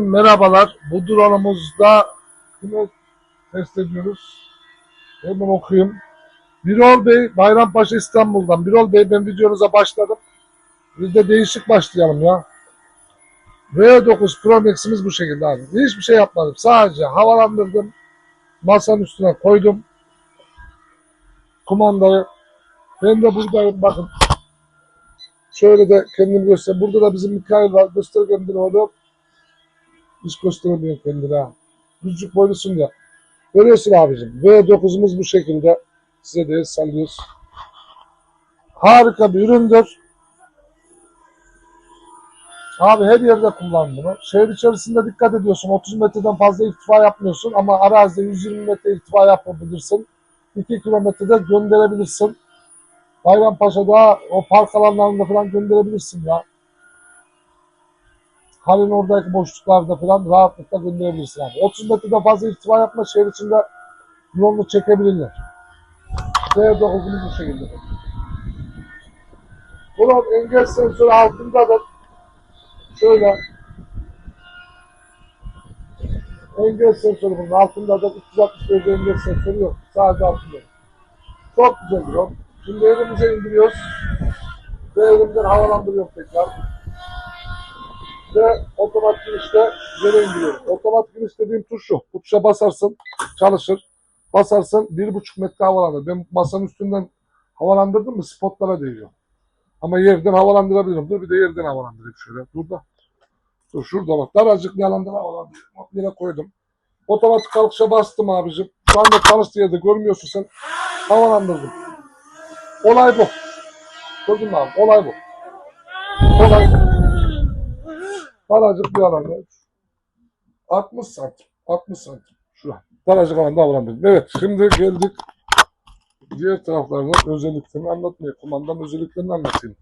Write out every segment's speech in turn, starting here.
Merhabalar. Bu drone'umuzda bunu test ediyoruz. Hemen okuyayım. Birol Bey, Bayrampaşa İstanbul'dan. Birol Bey, ben videonuza başladım. Biz de değişik başlayalım ya. V9 Pro Max'imiz bu şekilde abi. Hiçbir şey yapmadım. Sadece havalandırdım. Masanın üstüne koydum. Kumandayı. Ben de buradayım bakın. Şöyle de kendimi göstereyim. Burada da bizim Mikail var. Göster kendini orada. Hiç gösteremiyor kendini ha. Küçük boylusun ya. Görüyorsun abicim. V9'umuz bu şekilde. Size de sallıyoruz. Harika bir üründür. Abi her yerde kullan bunu. Şehir içerisinde dikkat ediyorsun. 30 metreden fazla irtifa yapmıyorsun ama arazide 120 metre irtifa yapabilirsin. 2 kilometrede gönderebilirsin. Bayrampaşa'da o park alanlarında falan gönderebilirsin ya. Halin oradaki boşluklarda falan rahatlıkla gönderebilirsin abi. 30 metreden fazla irtifa yapma, şehir içinde yolunu çekebilirler. V9'umuz bu şekilde. Bunun engel sensörü altındadır. Şöyle engel sensörü bunun altında da 365 engel sensörü yok. Sadece altında. Çok güzel diyor. Şimdi elimize indiriyoruz. Ve elimden havalandırıyorum tekrar. Ve otomatik girişte yere indiriyorum. Otomatik giriş dediğim tuş şu. Bu tuşa basarsın çalışır. Basarsın 1,5 metre havalanır. Ben masanın üstünden havalandırdım mı spotlara değiyor. Ama yerden havalandırabilirim. Dur bir de yerden havalandırayım şöyle. Dur da. Dur şurada bak. Daracık bir alandan havalandırıyorum. Yine koydum. Otomatik kalkışa bastım abicim. Şu anda çalıştığı yerde görmüyorsun sen. Havalandırdım. Olay bu. Gördün mü abi? Olay bu. Olay bu. Daracık bir alanda. 60 santim. 60 santim. Şurada. Daracık alanda havalandırdım. Evet. Şimdi geldik. Diğer taraflarının özelliklerini anlatmaya. Kumandanın özelliklerini anlatayım.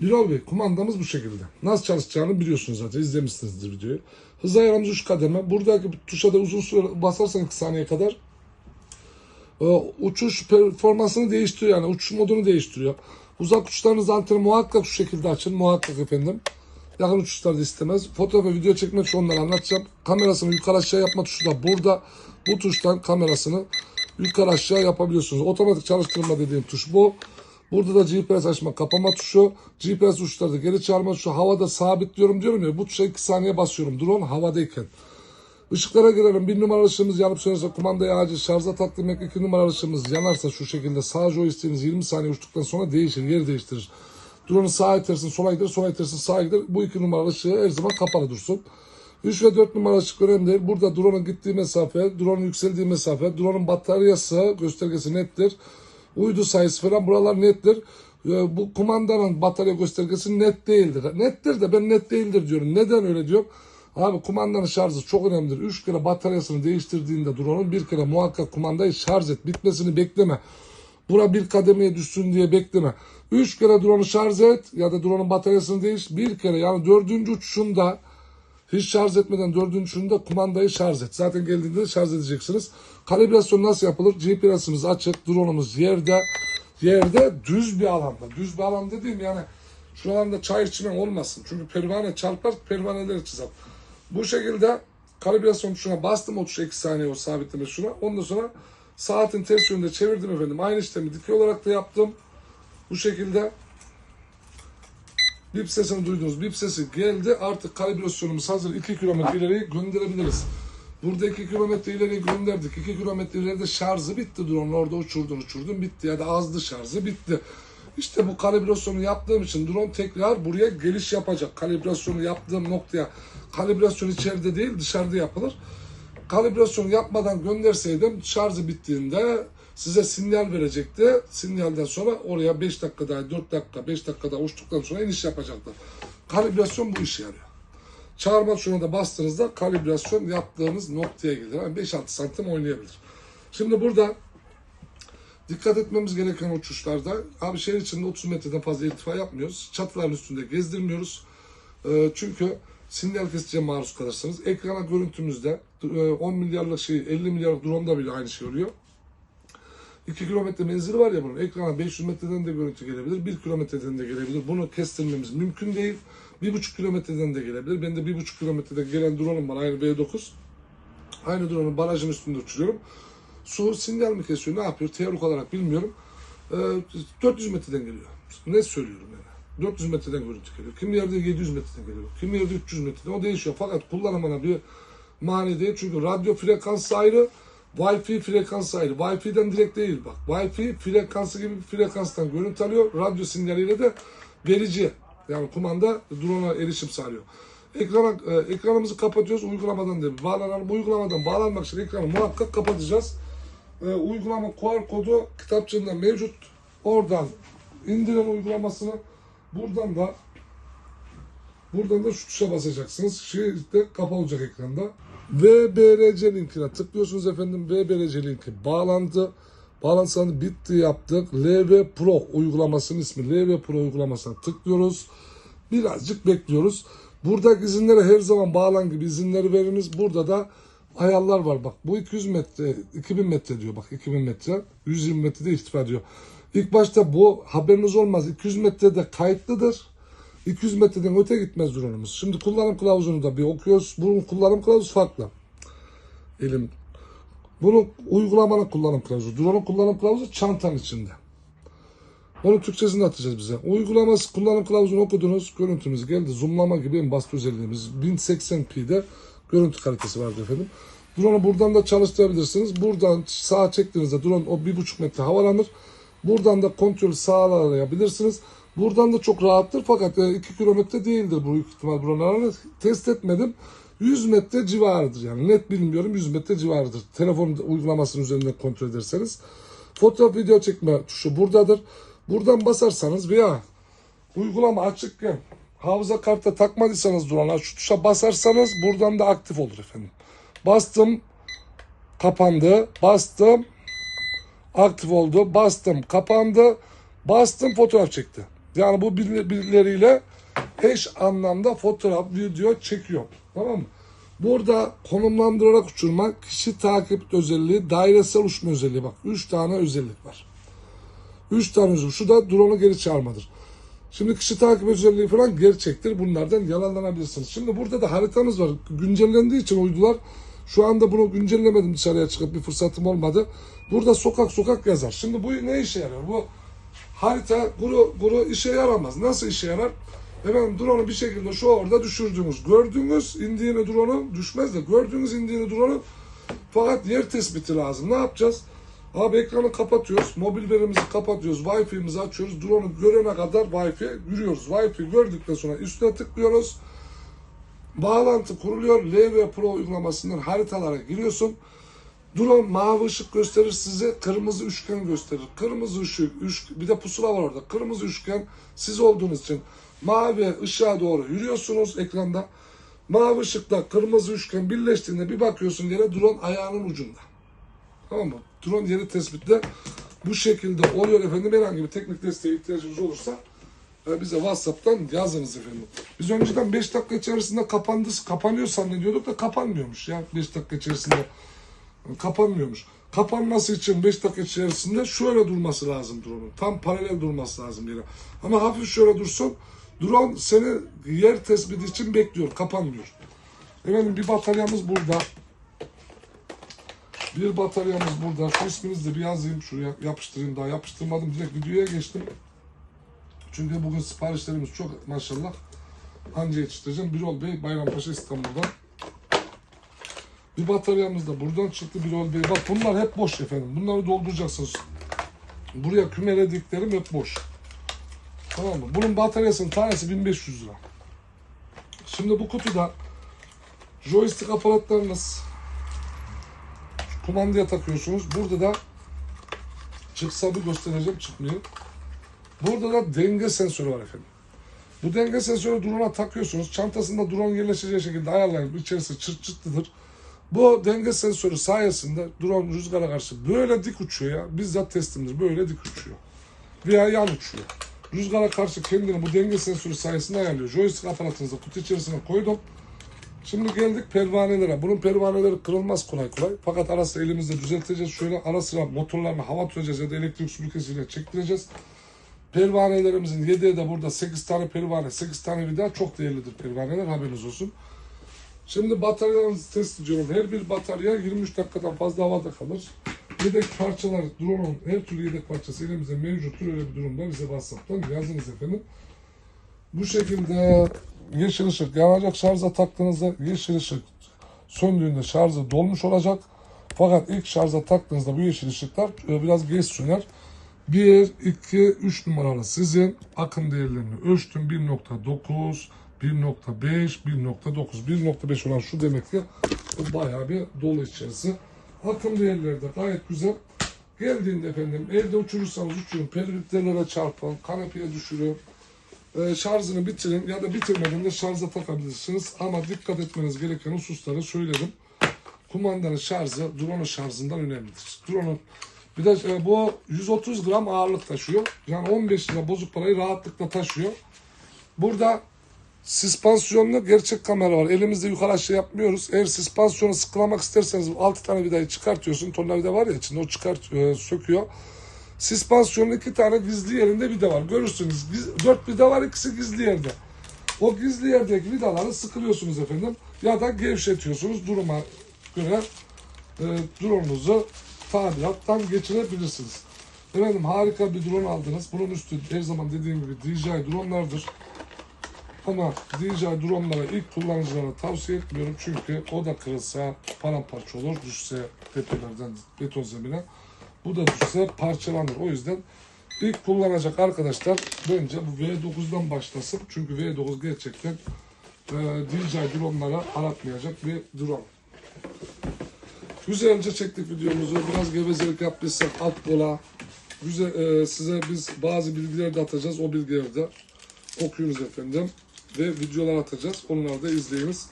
Birol Bey, kumandamız bu şekilde. Nasıl çalışacağını biliyorsunuz zaten. İzlemişsinizdir videoyu. Hız ayarımız 3 kademe. Buradaki tuşa da uzun süre basarsan 2 saniye kadar uçuş performansını değiştiriyor, yani uçuş modunu değiştiriyor. Uzak uçuşlarınız anteni muhakkak şu şekilde açın, muhakkak efendim. Yakın uçuşlarda istemez. Fotoğraf ve video çekmek için onları anlatacağım. Kamerasını yukarı aşağı yapma tuşu da burada. Bu tuştan kamerasını yukarı aşağı yapabiliyorsunuz. Otomatik çalıştırma dediğim tuş bu. Burada da GPS açma kapama tuşu. GPS uçları da geri çağırma tuşu. Havada sabitliyorum diyorum ya, bu tuşa 2 saniye basıyorum drone havadayken. Işıklara girelim. 1 numaralı ışığımız yanıp sönerse kumandayı acil şarja taktırmak. 2 numaralı ışığımız yanarsa şu şekilde sağ joystick'iniz 20 saniye uçtuktan sonra değişir, yer değiştirir. Drone'u sağa itersin, sola gider, sola itersin, sağa gider. Bu 2 numaralı ışığı her zaman kapalı dursun. 3 ve 4 numaralı ışık önemli değil. Burada drone'un gittiği mesafe, drone'un yükseldiği mesafe, drone'un bataryası göstergesi nettir. Uydu sayısı falan buralar nettir. Bu kumandanın batarya göstergesi net değildir. Nettir de ben net değildir diyorum. Neden öyle diyorum? Abi kumandanın şarjı çok önemlidir. 3 kere bataryasını değiştirdiğinde drone'un bir kere muhakkak kumandayı şarj et. Bitmesini bekleme. Bura bir kademeye düşsün diye bekleme. 3 kere drone'u şarj et ya da drone'un bataryasını değiş. Bir kere, yani 4. uçuşunda hiç şarj etmeden 4. uçuşunda kumandayı şarj et. Zaten geldiğinde şarj edeceksiniz. Kalibrasyon nasıl yapılır? GPS'imiz açık. Drone'umuz yerde. Yerde düz bir alanda. Düz bir alan dediğim yani şu anda çay içmen olmasın. Çünkü pervane çarpar, pervaneleri çizer. Bu şekilde kalibrasyon tuşuna bastım, o tuşa 2 saniye o sabitleme şuna. Ondan sonra saatin ters yönünde çevirdim efendim. Aynı işlemi dikey olarak da yaptım. Bu şekilde bip sesini duydunuz. Bip sesi geldi. Artık kalibrasyonumuz hazır. 2 kilometre ileriye gönderebiliriz. Burada 2 kilometre ileriye gönderdik. 2 kilometre ileride şarjı bitti. Drone orada uçurdun bitti. Ya da azdı şarjı bitti. İşte bu kalibrasyonu yaptığım için drone tekrar buraya geliş yapacak. Kalibrasyonu yaptığım noktaya, kalibrasyon içeride değil dışarıda yapılır. Kalibrasyonu yapmadan gönderseydim şarjı bittiğinde size sinyal verecekti. Sinyalden sonra oraya 5 dakika daha, 4 dakika, 5 dakika daha uçtuktan sonra iniş yapacaklar. Kalibrasyon bu işe yarıyor. Çağırma tuşuna da bastığınızda kalibrasyon yaptığınız noktaya gelir. Yani 5-6 santim oynayabilir. Şimdi burada dikkat etmemiz gereken uçuşlarda, abi şehir içinde 30 metreden fazla irtifa yapmıyoruz. Çatıların üstünde gezdirmiyoruz. Çünkü sinyal kesiciye maruz kalırsınız. Ekrana görüntümüzde 10 milyarlık 50 milyarlık drone'da bile aynı şey oluyor. 2 kilometre menzili var ya bunun. Ekrana 500 metreden de görüntü gelebilir, 1 kilometreden de gelebilir. Bunu kestirmemiz mümkün değil. 1,5 kilometreden de gelebilir. Ben de 1,5 kilometrede gelen drone'um var. Aynı B9. Aynı drone'un barajın üstünde uçuruyorum. Su sinyal mi kesiyor, ne yapıyor teorik olarak bilmiyorum. 400 metreden geliyor. Ne söylüyorum yani. 400 metreden görüntü geliyor. Kimi yerde 700 metreden geliyor. Kimi yerde 300 metreden. O değişiyor. Fakat kullanımına bir mani değil. Çünkü radyo frekansı ayrı, Wi-Fi frekansı ayrı. Wi-Fi'den direkt değil bak. Wi-Fi frekansı gibi bir frekanstan görüntü alıyor. Radyo sinyaliyle de verici. Yani kumanda drone'a erişim sağlıyor. Ekranımızı kapatıyoruz. Uygulamadan değil. Bağlanalım. Uygulamadan bağlanmak için ekranı muhakkak kapatacağız. Uygulama QR kodu kitapçığında mevcut. Oradan indirin uygulamasını. Buradan da şu tuşa basacaksınız. De kapalı olacak ekranda. VBRC linkine tıklıyorsunuz efendim. VBRC linki bağlandı. Bağlantısını bitti yaptık. LV Pro uygulamasının ismi. LV Pro uygulamasına tıklıyoruz. Birazcık bekliyoruz. Buradaki izinleri her zaman bağlan gibi izinleri veriniz. Burada da ayarlar var bak. Bu 200 metre, 2000 metre diyor bak 2000 metre. 120 metrede irtifa diyor. İlk başta bu haberiniz olmaz. 200 metrede kayıtlıdır. 200 metreden öte gitmez drone'umuz. Şimdi kullanım kılavuzunu da bir okuyoruz. Bunun kullanım kılavuzu farklı. Bunun uygulamanın kullanım kılavuzu. Drone'un kullanım kılavuzu çantanın içinde. Onun Türkçesini atacağız bize. Uygulaması kullanım kılavuzunu okudunuz. Görüntümüz geldi. Zoomlama gibi en basit özelliğimiz. 1080p'de görüntü kalitesi vardı efendim. Drone'u buradan da çalıştırabilirsiniz. Buradan sağa çektiğinizde drone o 1,5 metre havalanır. Buradan da kontrolü sağlayabilirsiniz. Buradan da çok rahattır fakat 2 kilometre değildir bu büyük ihtimal buralarını test etmedim. 100 metre civarıdır yani net bilmiyorum 100 metre civarıdır. Telefon uygulamasının üzerinden kontrol ederseniz. Fotoğraf video çekme tuşu buradadır. Buradan basarsanız veya uygulama açıkken hafıza kartı takmadıysanız drone'a şu tuşa basarsanız buradan da aktif olur efendim. Bastım kapandı, bastım aktif oldu, bastım kapandı, bastım fotoğraf çekti. Yani bu birileriyle eş anlamda fotoğraf, video çekiyor. Tamam mı? Burada konumlandırarak uçurma, kişi takip özelliği, dairesel uçma özelliği. Bak 3 tane özellik var. 3 tane özellik. Şu da drone'u geri çağırmadır. Şimdi kişi takip özelliği falan gerçektir. Bunlardan yararlanabilirsiniz. Şimdi burada da haritamız var. Güncellendiği için uydular. Şu anda bunu güncellemedim, dışarıya çıkıp bir fırsatım olmadı. Burada sokak sokak yazar. Şimdi bu ne işe yarıyor? Bu harita guru işe yaramaz. Nasıl işe yarar? Efendim drone'u bir şekilde şu orada düşürdünüz. Gördüğünüz indiğini drone'u düşmez de gördüğünüz indiğini drone'u fakat yer tespiti lazım. Ne yapacağız? Abi ekranı kapatıyoruz. Mobil verimizi kapatıyoruz. Wi-Fi'mizi açıyoruz. Drone'u görene kadar Wi-Fi yürüyoruz. Wi-Fi gördükten sonra üstüne tıklıyoruz. Bağlantı kuruluyor. LV Pro uygulamasından haritalara giriyorsun. Drone mavi ışık gösterir size, kırmızı üçgen gösterir. Kırmızı ışık, bir de pusula var orada. Kırmızı üçgen siz olduğunuz için mavi ışığa doğru yürüyorsunuz ekranda. Mavi ışıkla kırmızı üçgen birleştiğinde bir bakıyorsun yere drone ayağının ucunda. Tamam mı? Drone yeri tespitte bu şekilde oluyor efendim. Herhangi bir teknik desteğe ihtiyacınız olursa bize WhatsApp'tan yazınız efendim. Biz önceden 5 dakika içerisinde kapanıyor zannediyorduk da kapanmıyormuş ya 5 dakika içerisinde. Kapanmıyormuş. Kapanması için 5 dakika içerisinde şöyle durması lazım drone'un. Tam paralel durması lazım yere. Ama hafif şöyle dursun. Drone seni yer tespiti için bekliyor. Kapanmıyor. Efendim bir bataryamız burada. Şu isminizi de bir yazayım. Şuraya yapıştırayım. Daha yapıştırmadım. Direkt videoya geçtim. Çünkü bugün siparişlerimiz çok maşallah. Anca yetiştireceğim. Birol Bey, Bayrampaşa, İstanbul'dan. Bir bataryamız da buradan çıktı Birol Bey. Bak bunlar hep boş efendim. Bunları dolduracaksınız. Buraya kümelediklerim hep boş. Tamam mı? Bunun bataryasının tanesi 1500 lira. Şimdi bu kutuda joystick aparatlarınız, kumandaya takıyorsunuz. Burada da çıksa bir göstereceğim, çıkmıyor. Burada da denge sensörü var efendim. Bu denge sensörü drone'a takıyorsunuz. Çantasında drone yerleşeceği şekilde ayarlayın. İçerisi çırt çıtlıdır. Bu denge sensörü sayesinde drone rüzgara karşı böyle dik uçuyor ya. Bizzat testimdir. Böyle dik uçuyor. Veya yan uçuyor. Rüzgara karşı kendini bu denge sensörü sayesinde ayarlıyor. Joystick aparatınızı kutu içerisine koydum. Şimdi geldik pervanelere. Bunun pervaneleri kırılmaz kolay kolay. Fakat ara sıra elimizde düzelteceğiz. Şöyle ara sıra motorlarına hava tutacağız ya da elektrik süpürgesiyle çektireceğiz. Pervanelerimizin yedeği de burada 8 tane pervane, 8 tane vida çok değerlidir pervaneler, haberiniz olsun. Şimdi bataryalarınızı test ediyorum. Her bir batarya 23 dakikadan fazla havada kalır. Yedek parçalar, drone'un her türlü yedek parçası elimizde mevcuttur. Öyle bir durumda bize WhatsApp'tan yazınız efendim. Bu şekilde yeşil ışık yanacak, şarja taktığınızda yeşil ışık söndüğünde şarjı dolmuş olacak. Fakat ilk şarja taktığınızda bu yeşil ışıklar biraz geç söner. 1, 2, 3 numaralı sizin akım değerlerini ölçtüm. 1.9, 1.5, 1.9, 1.5 olan şu demek ki bayağı bir dolu içerisi. Akım değerleri de gayet güzel. Geldiğinde efendim evde uçurursanız uçurun, pervitelere çarpın, kanepeye düşürün. Şarjını bitirin ya da bitirmeden de şarja takabilirsiniz. Ama dikkat etmeniz gereken hususları söyledim. Kumandanın şarjı drone'un şarjından önemlidir. Drone'un bir de bu 130 gram ağırlık taşıyor. Yani 15 lira bozuk parayı rahatlıkla taşıyor. Burada süspansiyonlu gerçek kamera var. Elimizde yukarı aşağı yapmıyoruz. Eğer süspansiyonu sıkılamak isterseniz 6 tane vidayı çıkartıyorsun. Tornavida var ya içinde, o söküyor. Süspansiyonun 2 tane gizli yerinde vida var. Görürsünüz 4 vida var, ikisi gizli yerde. O gizli yerdeki vidaları sıkılıyorsunuz efendim. Ya da gevşetiyorsunuz, duruma göre drone'unuzu tadilattan geçirebilirsiniz. Efendim harika bir drone aldınız. Bunun üstü her zaman dediğim gibi DJI drone'lardır. Ama DJI drone'lara ilk kullanıcılara tavsiye etmiyorum. Çünkü o da kırılsa paramparça olur. Düşse tepelerden beton zemine. Bu da düşse parçalanır. O yüzden ilk kullanacak arkadaşlar bence bu V9'dan başlasın. Çünkü V9 gerçekten DJI drone'lara aratmayacak bir drone. Güzelce çektik videomuzu. Biraz gevezelik yaptıysak affola. Güzel, size biz bazı bilgiler de atacağız. O bilgileri de okuyunuz efendim. Ve videolar atacağız. Onları da izleyiniz.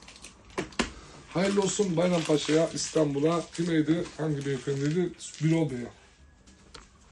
Hayırlı olsun Bayrampaşa'ya, İstanbul'a. Kimeydi? Hangi beyefendiydi? Birol Bey'e.